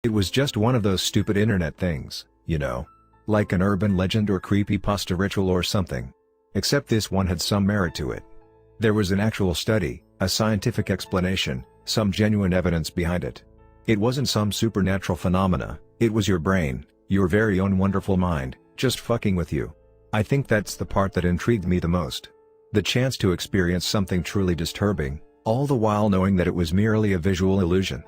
It was just one of those stupid internet things, you know. Like an urban legend or creepypasta ritual or something. Except this one had some merit to it. There was an actual study, a scientific explanation, some genuine evidence behind it. It wasn't some supernatural phenomena, it was your brain, your very own wonderful mind, just fucking with you. I think that's the part that intrigued me the most. The chance to experience something truly disturbing, all the while knowing that it was merely a visual illusion.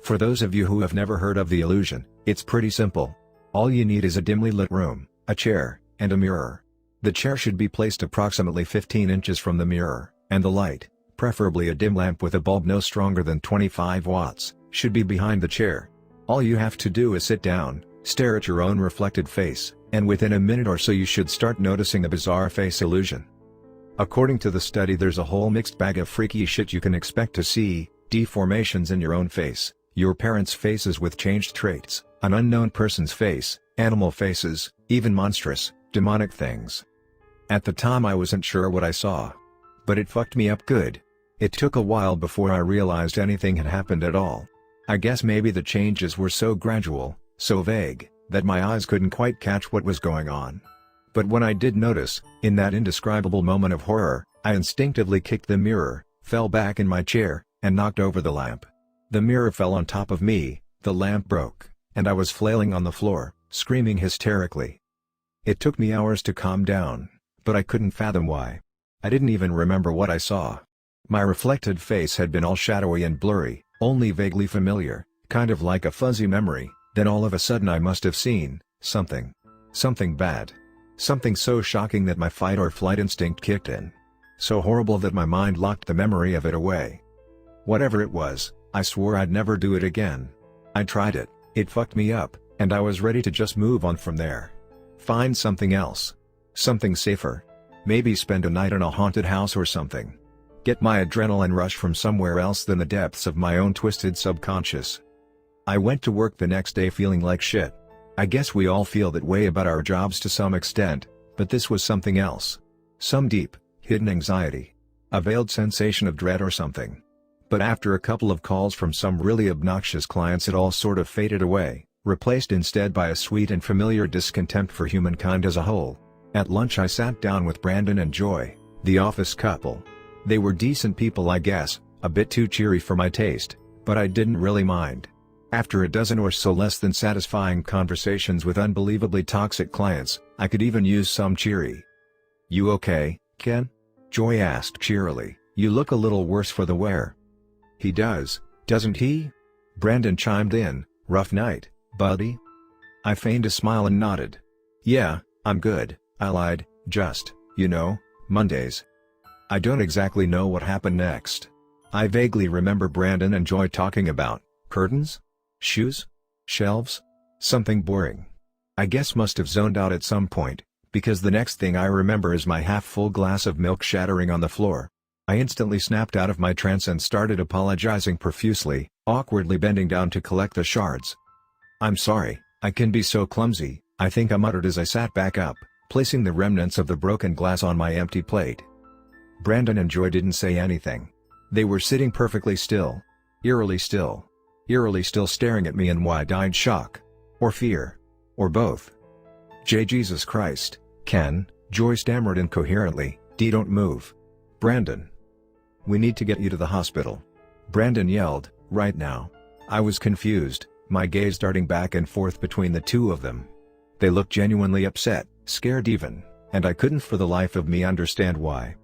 For those of you who have never heard of the illusion, it's pretty simple. All you need is a dimly lit room, a chair, and a mirror. The chair should be placed approximately 15 inches from the mirror, and the light, preferably a dim lamp with a bulb no stronger than 25 watts, should be behind the chair. All you have to do is sit down, stare at your own reflected face, and within a minute or so you should start noticing a bizarre face illusion. According to the study, there's a whole mixed bag of freaky shit you can expect to see: deformations in your own face, your parents' faces with changed traits, an unknown person's face, animal faces, even monstrous, demonic things. At the time I wasn't sure what I saw. But it fucked me up good. It took a while before I realized anything had happened at all. I guess maybe the changes were so gradual, so vague, that my eyes couldn't quite catch what was going on. But when I did notice, in that indescribable moment of horror, I instinctively kicked the mirror, fell back in my chair, and knocked over the lamp. The mirror fell on top of me, the lamp broke, and I was flailing on the floor, screaming hysterically. It took me hours to calm down, but I couldn't fathom why. I didn't even remember what I saw. My reflected face had been all shadowy and blurry, only vaguely familiar, kind of like a fuzzy memory. Then all of a sudden I must have seen something. Something bad. Something so shocking that my fight or flight instinct kicked in. So horrible that my mind locked the memory of it away. Whatever it was, I swore I'd never do it again. I tried it, it fucked me up, and I was ready to just move on from there. Find something else. Something safer. Maybe spend a night in a haunted house or something. Get my adrenaline rush from somewhere else than the depths of my own twisted subconscious. I went to work the next day feeling like shit. I guess we all feel that way about our jobs to some extent, but this was something else. Some deep, hidden anxiety. A veiled sensation of dread or something. But after a couple of calls from some really obnoxious clients, it all sort of faded away, replaced instead by a sweet and familiar discontent for humankind as a whole. At lunch I sat down with Brandon and Joy, the office couple. They were decent people, I guess, a bit too cheery for my taste, but I didn't really mind. After a dozen or so less than satisfying conversations with unbelievably toxic clients, I could even use some cheery. "You okay, Ken?" Joy asked cheerily. "You look a little worse for the wear." "He does, doesn't he?" Brandon chimed in. "Rough night, buddy?" I feigned a smile and nodded. "Yeah, I'm good," I lied, "just, Mondays." I don't exactly know what happened next. I vaguely remember Brandon and Joy talking about curtains? Shoes? Shelves? Something boring. I guess must have zoned out at some point, because the next thing I remember is my half-full glass of milk shattering on the floor. I instantly snapped out of my trance and started apologizing profusely, awkwardly bending down to collect the shards. "I'm sorry, I can be so clumsy," I think I muttered as I sat back up, placing the remnants of the broken glass on my empty plate. Brandon and Joy didn't say anything. They were sitting perfectly still. Eerily still. Eerily still staring at me in wide-eyed shock. Or fear. Or both. Jesus Christ, Ken," Joy stammered incoherently, "don't move. Brandon. We need to get you to the hospital." Brandon yelled, "Right now." I was confused, my gaze darting back and forth between the two of them. They looked genuinely upset, scared even, and I couldn't for the life of me understand why.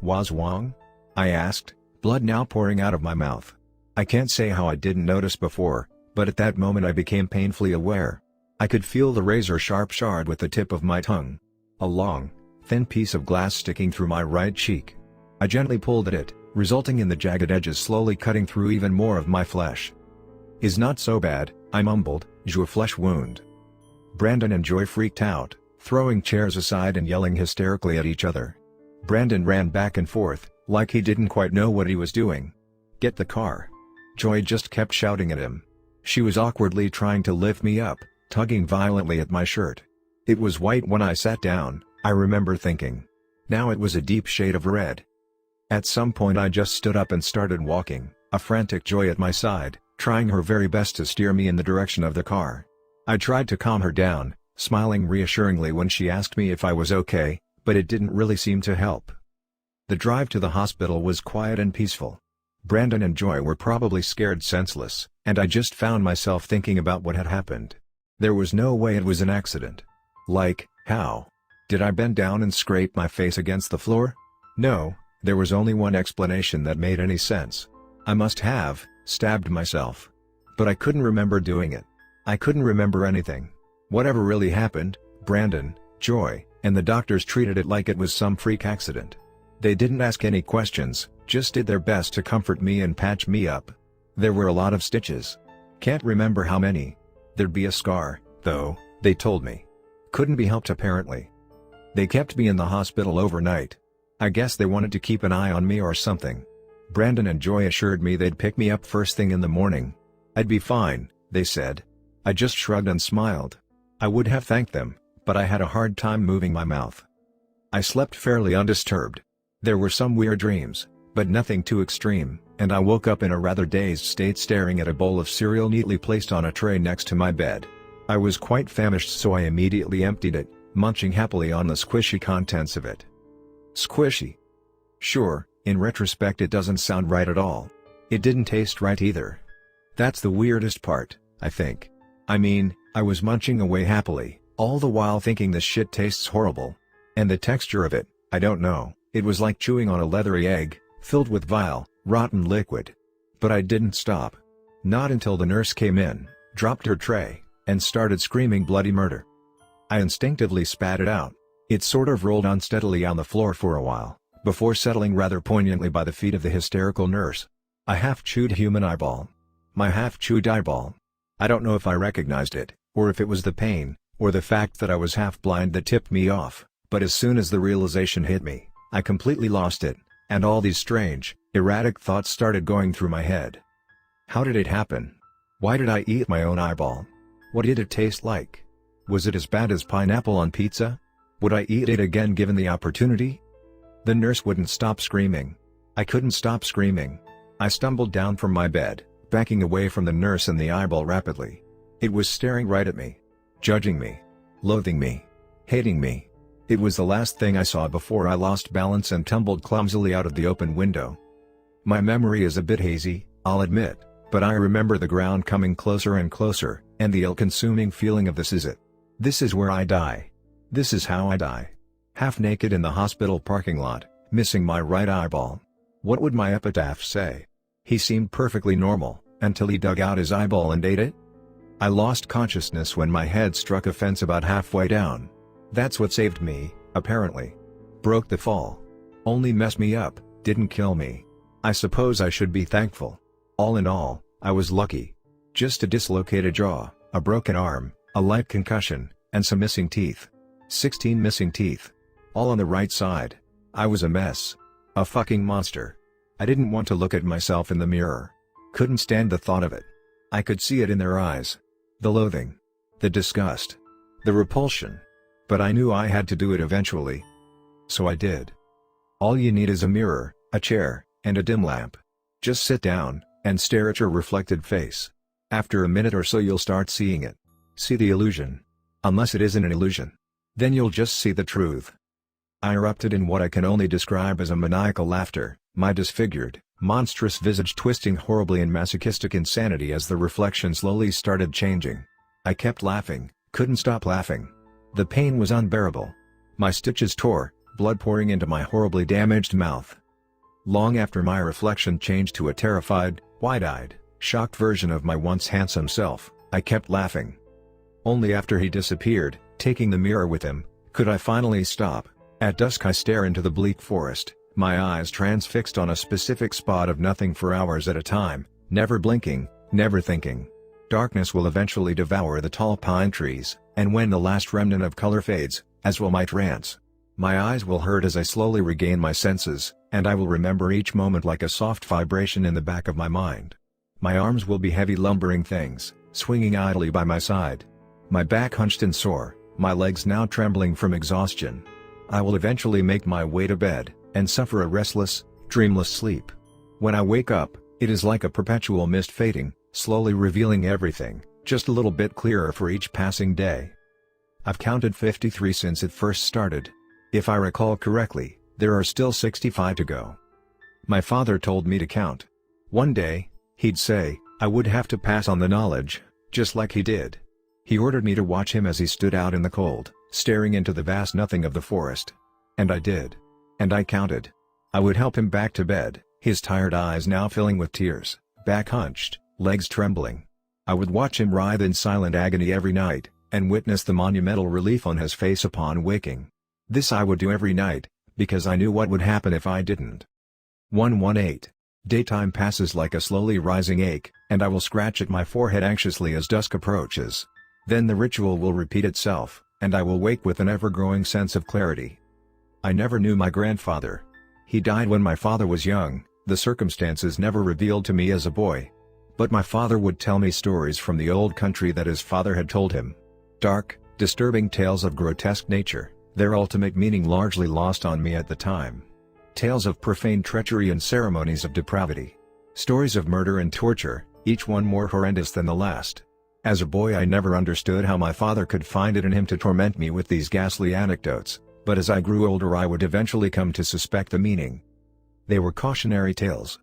"What's wrong?" I asked, blood now pouring out of my mouth. I can't say how I didn't notice before, but at that moment I became painfully aware. I could feel the razor-sharp shard with the tip of my tongue. A long, thin piece of glass sticking through my right cheek. I gently pulled at it, resulting in the jagged edges slowly cutting through even more of my flesh. "Is not so bad," I mumbled, "your flesh wound." Brandon and Joy freaked out, throwing chairs aside and yelling hysterically at each other. Brandon ran back and forth, like he didn't quite know what he was doing. "Get the car." Joy just kept shouting at him. She was awkwardly trying to lift me up, tugging violently at my shirt. It was white when I sat down, I remember thinking. Now it was a deep shade of red. At some point I just stood up and started walking, a frantic Joy at my side, trying her very best to steer me in the direction of the car. I tried to calm her down, smiling reassuringly when she asked me if I was okay, but it didn't really seem to help. The drive to the hospital was quiet and peaceful. Brandon and Joy were probably scared senseless, and I just found myself thinking about what had happened. There was no way it was an accident. Like, how? Did I bend down and scrape my face against the floor? No, there was only one explanation that made any sense. I must have stabbed myself. But I couldn't remember doing it. I couldn't remember anything. Whatever really happened, Brandon, Joy, and the doctors treated it like it was some freak accident. They didn't ask any questions, just did their best to comfort me and patch me up. There were a lot of stitches. Can't remember how many. There'd be a scar, though, they told me. Couldn't be helped apparently. They kept me in the hospital overnight. I guess they wanted to keep an eye on me or something. Brandon and Joy assured me they'd pick me up first thing in the morning. I'd be fine, they said. I just shrugged and smiled. I would have thanked them, but I had a hard time moving my mouth. I slept fairly undisturbed. There were some weird dreams, but nothing too extreme, and I woke up in a rather dazed state staring at a bowl of cereal neatly placed on a tray next to my bed. I was quite famished, so I immediately emptied it, munching happily on the squishy contents of it. Squishy. Sure, in retrospect it doesn't sound right at all. It didn't taste right either. That's the weirdest part, I think. I mean, I was munching away happily, all the while thinking this shit tastes horrible. And the texture of it, I don't know, it was like chewing on a leathery egg, filled with vile, rotten liquid. But I didn't stop. Not until the nurse came in, dropped her tray, and started screaming bloody murder. I instinctively spat it out. It sort of rolled unsteadily on the floor for a while, before settling rather poignantly by the feet of the hysterical nurse. A half-chewed human eyeball. My half-chewed eyeball. I don't know if I recognized it, or if it was the pain, or the fact that I was half-blind that tipped me off, but as soon as the realization hit me, I completely lost it, and all these strange, erratic thoughts started going through my head. How did it happen? Why did I eat my own eyeball? What did it taste like? Was it as bad as pineapple on pizza? Would I eat it again given the opportunity? The nurse wouldn't stop screaming. I couldn't stop screaming. I stumbled down from my bed, backing away from the nurse and the eyeball rapidly. It was staring right at me. Judging me. Loathing me. Hating me. It was the last thing I saw before I lost balance and tumbled clumsily out of the open window. My memory is a bit hazy, I'll admit, but I remember the ground coming closer and closer, and the ill-consuming feeling of this is it. This is where I die. This is how I die. Half naked in the hospital parking lot, missing my right eyeball. What would my epitaph say? He seemed perfectly normal, until he dug out his eyeball and ate it? I lost consciousness when my head struck a fence about halfway down. That's what saved me, apparently. Broke the fall. Only messed me up, didn't kill me. I suppose I should be thankful. All in all, I was lucky. Just a dislocated jaw, a broken arm, a light concussion, and some missing teeth. 16 missing teeth. All on the right side. I was a mess. A fucking monster. I didn't want to look at myself in the mirror. Couldn't stand the thought of it. I could see it in their eyes. The loathing. The disgust. The repulsion. But I knew I had to do it eventually. So I did. All you need is a mirror, a chair, and a dim lamp. Just sit down, and stare at your reflected face. After a minute or so you'll start seeing it. See the illusion. Unless it isn't an illusion. Then you'll just see the truth. I erupted in what I can only describe as a maniacal laughter, my disfigured, monstrous visage twisting horribly in masochistic insanity as the reflection slowly started changing. I kept laughing, couldn't stop laughing. The pain was unbearable. My stitches tore, blood pouring into my horribly damaged mouth. Long after my reflection changed to a terrified, wide-eyed, shocked version of my once handsome self, I kept laughing. Only after he disappeared, taking the mirror with him, could I finally stop. At dusk I stare into the bleak forest, my eyes transfixed on a specific spot of nothing for hours at a time, never blinking, never thinking. Darkness will eventually devour the tall pine trees, and when the last remnant of color fades, as will my trance, my eyes will hurt as I slowly regain my senses, and I will remember each moment like a soft vibration in the back of my mind. My arms will be heavy lumbering things, swinging idly by my side. My back hunched and sore, my legs now trembling from exhaustion. I will eventually make my way to bed, and suffer a restless, dreamless sleep. When I wake up, it is like a perpetual mist fading, slowly revealing everything, just a little bit clearer for each passing day. I've counted 53 since it first started. If I recall correctly, there are still 65 to go. My father told me to count. One day, he'd say, I would have to pass on the knowledge, just like he did. He ordered me to watch him as he stood out in the cold, staring into the vast nothing of the forest. And I did. And I counted. I would help him back to bed, his tired eyes now filling with tears, back hunched, legs trembling. I would watch him writhe in silent agony every night, and witness the monumental relief on his face upon waking. This I would do every night, because I knew what would happen if I didn't. 118. Daytime passes like a slowly rising ache, and I will scratch at my forehead anxiously as dusk approaches. Then the ritual will repeat itself, and I will wake with an ever-growing sense of clarity. I never knew my grandfather. He died when my father was young, the circumstances never revealed to me as a boy. But my father would tell me stories from the old country that his father had told him. Dark, disturbing tales of grotesque nature, their ultimate meaning largely lost on me at the time. Tales of profane treachery and ceremonies of depravity. Stories of murder and torture, each one more horrendous than the last. As a boy I never understood how my father could find it in him to torment me with these ghastly anecdotes, but as I grew older I would eventually come to suspect the meaning. They were cautionary tales.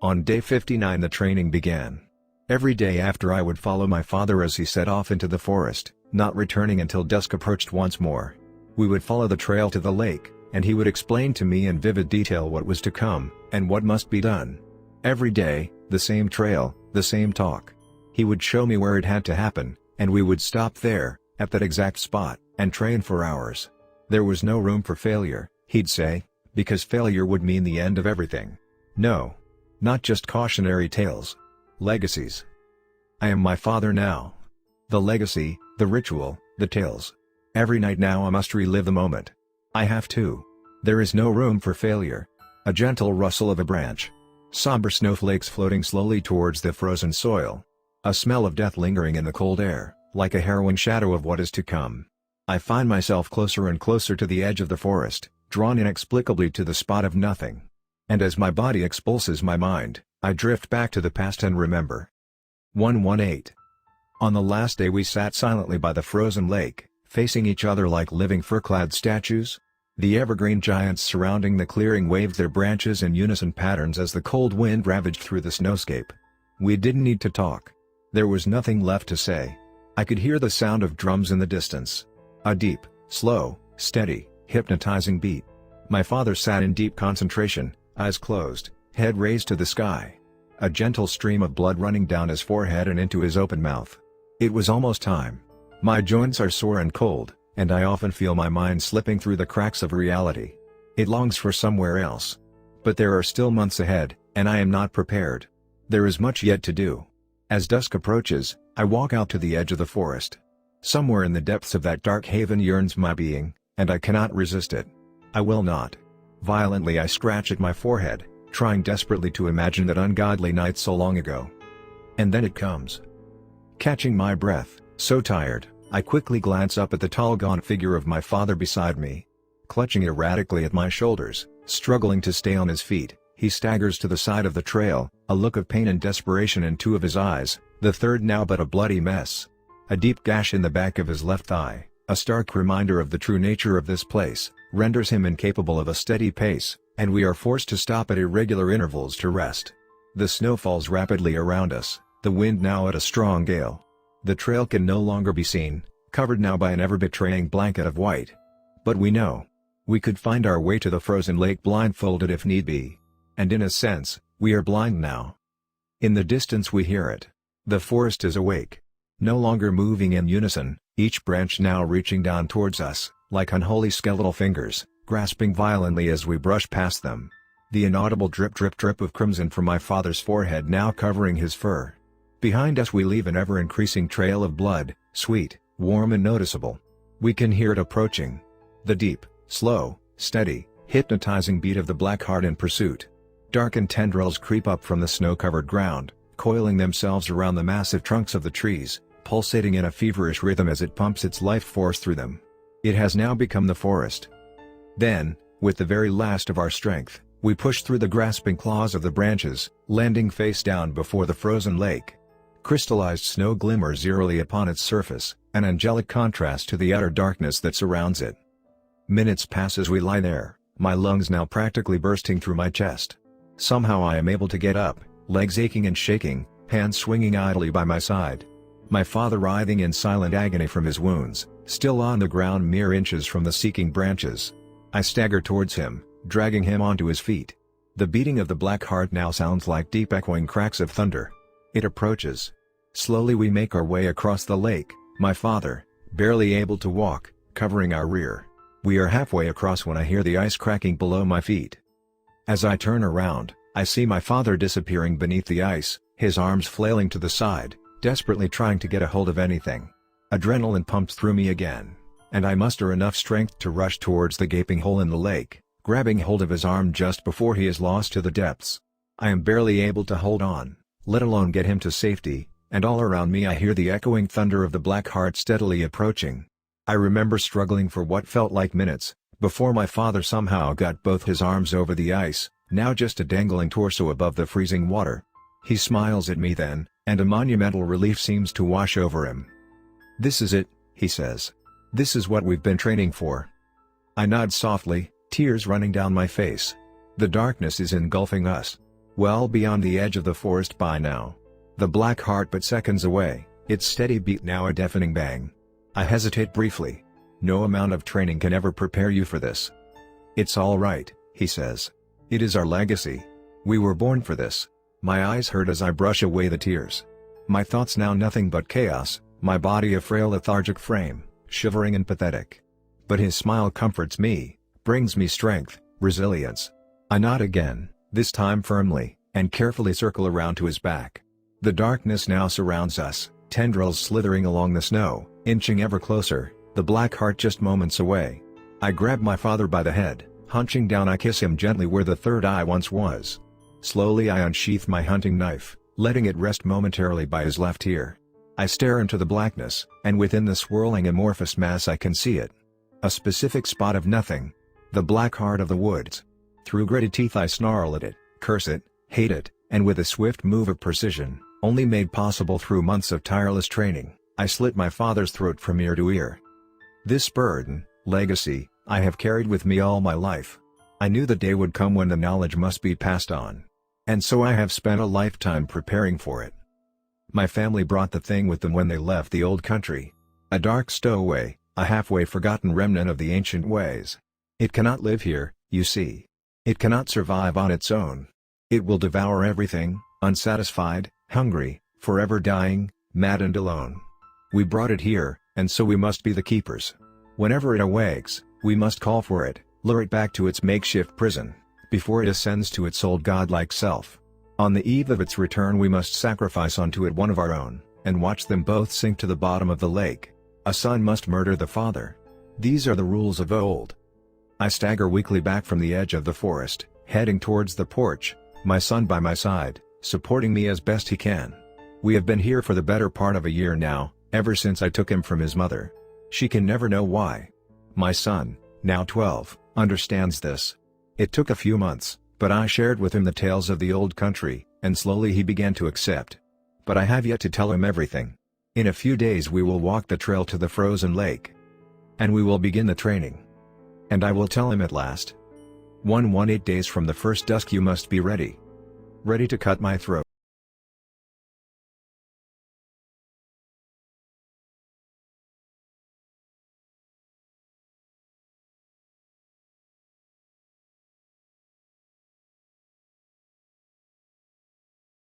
On day 59 the training began. Every day after I would follow my father as he set off into the forest, not returning until dusk approached once more. We would follow the trail to the lake, and he would explain to me in vivid detail what was to come, and what must be done. Every day, the same trail, the same talk. He would show me where it had to happen, and we would stop there, at that exact spot, and train for hours. There was no room for failure, he'd say, because failure would mean the end of everything. No. Not just cautionary tales. Legacies. I am my father now. The legacy, the ritual, the tales. Every night now I must relive the moment. I have to. There is no room for failure. A gentle rustle of a branch. Somber snowflakes floating slowly towards the frozen soil. A smell of death lingering in the cold air, like a harrowing shadow of what is to come. I find myself closer and closer to the edge of the forest, drawn inexplicably to the spot of nothing. And as my body expulses my mind, I drift back to the past and remember. 118. On the last day we sat silently by the frozen lake, facing each other like living fur-clad statues. The evergreen giants surrounding the clearing waved their branches in unison patterns as the cold wind ravaged through the snowscape. We didn't need to talk. There was nothing left to say. I could hear the sound of drums in the distance. A deep, slow, steady, hypnotizing beat. My father sat in deep concentration, eyes closed, head raised to the sky. A gentle stream of blood running down his forehead and into his open mouth. It was almost time. My joints are sore and cold, and I often feel my mind slipping through the cracks of reality. It longs for somewhere else. But there are still months ahead, and I am not prepared. There is much yet to do. As dusk approaches, I walk out to the edge of the forest. Somewhere in the depths of that dark haven yearns my being, and I cannot resist it. I will not. Violently I scratch at my forehead, trying desperately to imagine that ungodly night so long ago. And then it comes. Catching my breath, so tired, I quickly glance up at the tall gaunt figure of my father beside me. Clutching erratically at my shoulders, struggling to stay on his feet, he staggers to the side of the trail, a look of pain and desperation in two of his eyes, the third now but a bloody mess. A deep gash in the back of his left thigh, a stark reminder of the true nature of this place, renders him incapable of a steady pace, and we are forced to stop at irregular intervals to rest. The snow falls rapidly around us, the wind now at a strong gale. The trail can no longer be seen, covered now by an ever-betraying blanket of white. But we know. We could find our way to the frozen lake blindfolded if need be. And in a sense, we are blind now. In the distance we hear it. The forest is awake. No longer moving in unison, each branch now reaching down towards us, like unholy skeletal fingers, grasping violently as we brush past them. The inaudible drip drip drip of crimson from my father's forehead now covering his fur. Behind us we leave an ever-increasing trail of blood, sweet, warm and noticeable. We can hear it approaching. The deep, slow, steady, hypnotizing beat of the black heart in pursuit. Darkened tendrils creep up from the snow-covered ground, coiling themselves around the massive trunks of the trees, pulsating in a feverish rhythm as it pumps its life force through them. It has now become the forest. Then, with the very last of our strength, we push through the grasping claws of the branches, landing face down before the frozen lake. Crystallized snow glimmers eerily upon its surface, an angelic contrast to the utter darkness that surrounds it. Minutes pass as we lie there, my lungs now practically bursting through my chest. Somehow I am able to get up, legs aching and shaking, hands swinging idly by my side. My father writhing in silent agony from his wounds, still on the ground mere inches from the seeking branches. I stagger towards him, dragging him onto his feet. The beating of the black heart now sounds like deep echoing cracks of thunder. It approaches. Slowly we make our way across the lake, my father, barely able to walk, covering our rear. We are halfway across when I hear the ice cracking below my feet. As I turn around, I see my father disappearing beneath the ice, his arms flailing to the side, desperately trying to get a hold of anything. Adrenaline pumps through me again, and I muster enough strength to rush towards the gaping hole in the lake, grabbing hold of his arm just before he is lost to the depths. I am barely able to hold on, let alone get him to safety, and all around me I hear the echoing thunder of the black heart steadily approaching. I remember struggling for what felt like minutes, before my father somehow got both his arms over the ice, now just a dangling torso above the freezing water. He smiles at me then, and a monumental relief seems to wash over him. "This is it," he says. "This is what we've been training for." I nod softly, tears running down my face. The darkness is engulfing us. Well beyond the edge of the forest by now. The black heart but seconds away, its steady beat now a deafening bang. I hesitate briefly. No amount of training can ever prepare you for this. "It's all right," he says. "It is our legacy. We were born for this." My eyes hurt as I brush away the tears. My thoughts now nothing but chaos, my body a frail lethargic frame, shivering and pathetic. But his smile comforts me, brings me strength, resilience. I nod again, this time firmly, and carefully circle around to his back. The darkness now surrounds us, tendrils slithering along the snow, inching ever closer, the black heart just moments away. I grab my father by the head, hunching down I kiss him gently where the third eye once was. Slowly I unsheath my hunting knife, letting it rest momentarily by his left ear. I stare into the blackness, and within the swirling amorphous mass I can see it. A specific spot of nothing. The black heart of the woods. Through gritted teeth I snarl at it, curse it, hate it, and with a swift move of precision, only made possible through months of tireless training, I slit my father's throat from ear to ear. This burden, legacy, I have carried with me all my life. I knew the day would come when the knowledge must be passed on. And so I have spent a lifetime preparing for it. My family brought the thing with them when they left the old country. A dark stowaway, a halfway forgotten remnant of the ancient ways. It cannot live here, you see. It cannot survive on its own. It will devour everything, unsatisfied, hungry, forever dying, mad and alone. We brought it here, and so we must be the keepers. Whenever it awakes, we must call for it, lure it back to its makeshift prison, before it ascends to its old godlike self. On the eve of its return we must sacrifice unto it one of our own, and watch them both sink to the bottom of the lake. A son must murder the father. These are the rules of old. I stagger weakly back from the edge of the forest, heading towards the porch, my son by my side, supporting me as best he can. We have been here for the better part of a year now, ever since I took him from his mother. She can never know why. My son, now 12, understands this. It took a few months, but I shared with him the tales of the old country, and slowly he began to accept. But I have yet to tell him everything. In a few days we will walk the trail to the frozen lake. And we will begin the training. And I will tell him at last. 118 days from the first dusk you must be ready. Ready to cut my throat.